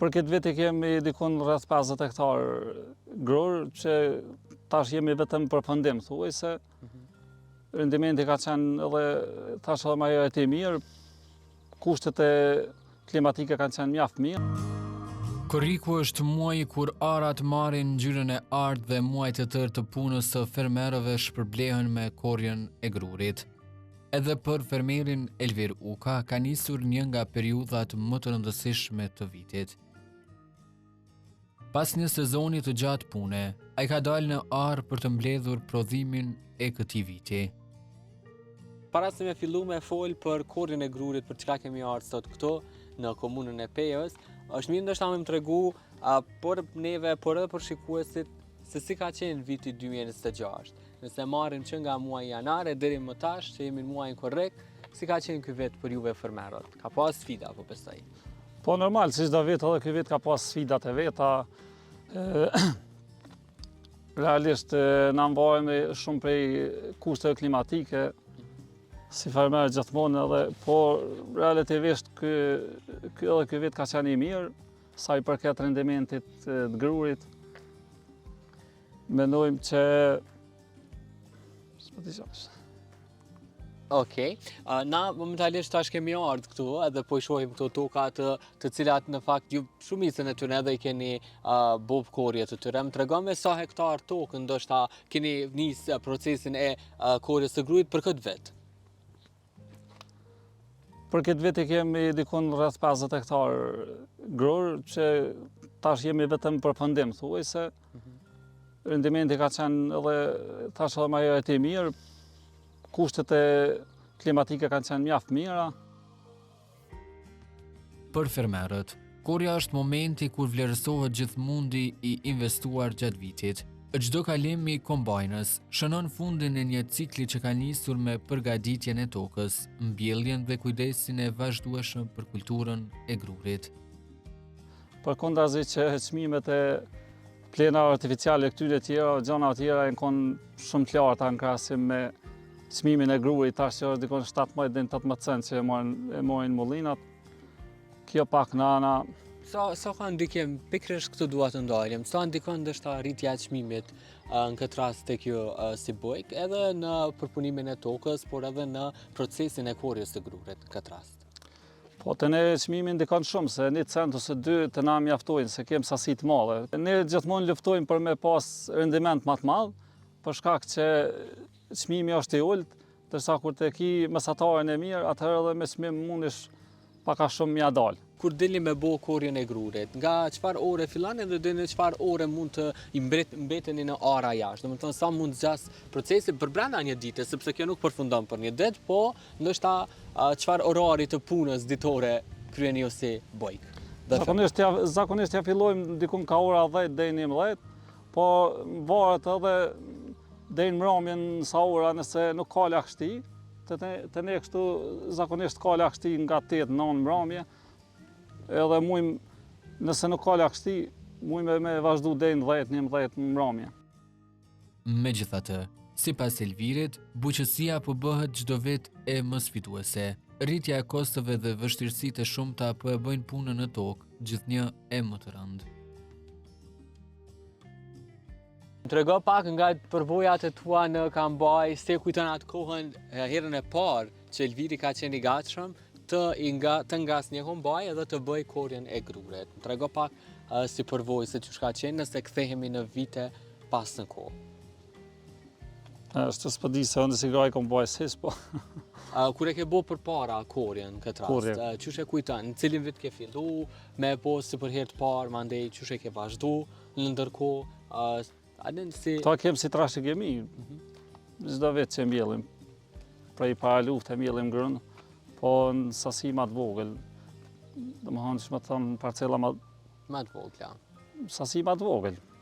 Për këtë vit kemi dikun rreth 50 hektar gror që tash jemi vetëm përfundim, thuaj se rendimenti ka qenë edhe tash edhe ajo e mirë, kushtet e klimatike kanë qenë mjaft mirë. Korriku është muaji kur arat marrin ngjyrën e artë dhe muajt e tërë të punës së fermerëve shpërblehen me korrjen e grurit. Edhe për fermerin Elvir Uka ka nisur një nga periudhat më të rëndësishme të vitit. Pas një sezoni të gjatë pune, ai ka dalë në arë për të mbledhur prodhimin e këtij viti. Para se me fillu me fol për korrjen e grurit, për çka kemi ardhur sot këtu në komunën e Pejës, është mirë ndoshta më tregu por neve, por edhe për shikuesit se si ka qenë viti 2026. Nëse marrim që nga muaji janar deri më tash, që jemi në muajin korrekt, si ka qenë ky vit për juve fermerët? Ka pas sfida apo besoj? Po normal, si çdo vit edhe ky vit ka pas sfidat e veta. Realisht na mbajemi shumë prej kushteve klimatike, si fermer gjithmonë edhe, po relativisht ky vit ka qenë i mirë, sa i përket rendimentit të grurit. Mendojmë që Okej. Na momentalisht tash kemi ardhur këtu edhe po i shohim këto toka të cilat në fakt ju shumicën e tyre edhe i keni bob korrje të tyre. Më tregon me sa hektar tokë ndoshta keni nis procesin e korrjes së grurit për këtë vit? Për këtë vit kemi dikun rreth 50 hektar gror që tash jemi vetëm përfundim, thuaj se rendimenti ka qenë edhe tash edhe ajo e mirë, kushtet e klimatike kanë qenë mjaft mira. Për fermerët, korrja është momenti kur vlerësohet gjithë mundi i investuar gjatë vitit. Çdo kalim i kombajnës shënon fundin e një cikli që ka nisur me përgatitjen e tokës, mbjelljen dhe kujdesin e vazhdueshëm për kulturën e grurit. Përkundazi që çmimet e plena artificiale këtyre tjera, gjëna tjera janë konë shumë të larta në krahasim me çmimin e grurit, tash që është dikon 17 deri në 18 cent që e marrin mullinat. Kjo pak në ana. Sa ka ndikim, pikërisht këtë dua të ndalim, sa ndikon ndoshta rritja e çmimit në këtë rast tek ju si bojk, edhe në përpunimin e tokës, por edhe në procesin e korrjes së grurit në këtë rast? Po të ne çmimi ndikon shumë, se 1 cent ose 2 të na mjaftojnë, se kem sasi të madhe. Ne gjithmonë luftojmë për me pas rendiment më të madh, për shkak që çmimi është i ulët, ndërsa kur të ki mesatarin e mirë, atëherë edhe me çmim mundesh paka shumë mja dal. Kur dilni me bo korrjen e grurit, nga çfarë ore filloni dhe deri në çfarë ore mund të i mbeteni në ara jashtë? Domethënë sa mund zgjas procesi për brenda një dite, sepse kjo nuk përfundon për një ditë, po ndoshta çfarë orari të punës ditore kryeni ju si bojk? Zakonisht ja fillojmë dikun ka ora 10 deri në 11, po varet edhe deri në mbrëmjen sa ora nëse nuk ka lagështi. Të ne kështu zakonisht ka lagështi nga 8-9 mbrëmje. Edhe mujmë, nëse nuk ka lagështi, mujmë me vazhdu deri në 10-11 mbrëmje. Megjithatë, sipas Elvirit, buqësia po bëhet çdo vit e më sfiduese. Rritja e kosteve dhe vështirësitë e shumta po e bëjnë punën në tokë gjithnjë e më të rëndë. Më trego pak nga përvojat e tua në Kambaj, se kujton atë kohën herën e parë që Elviri ka qenë i gatshëm të ngasë një kombaj edhe të bëj korrjen e grurit. Më trego pak si përvojë se çush ka qenë nëse kthehemi në vite pas në kohë. Është s'po di se unë si graj kombaj s'hiç, po. Kur e ke bo përpara korrjen këtë rast, çush e kujton, në cilin vit ke fillu, me po si për herë të parë, mandej çush e ke vazhdu në ndërkohë, Ta kem si trashëgimi, çdo vit që mbjellim, prej para luftë mbjellim grën, po në sasi më të vogël. Domethënë, ç'më thon parcella më të vogla. Sasi më të vogël.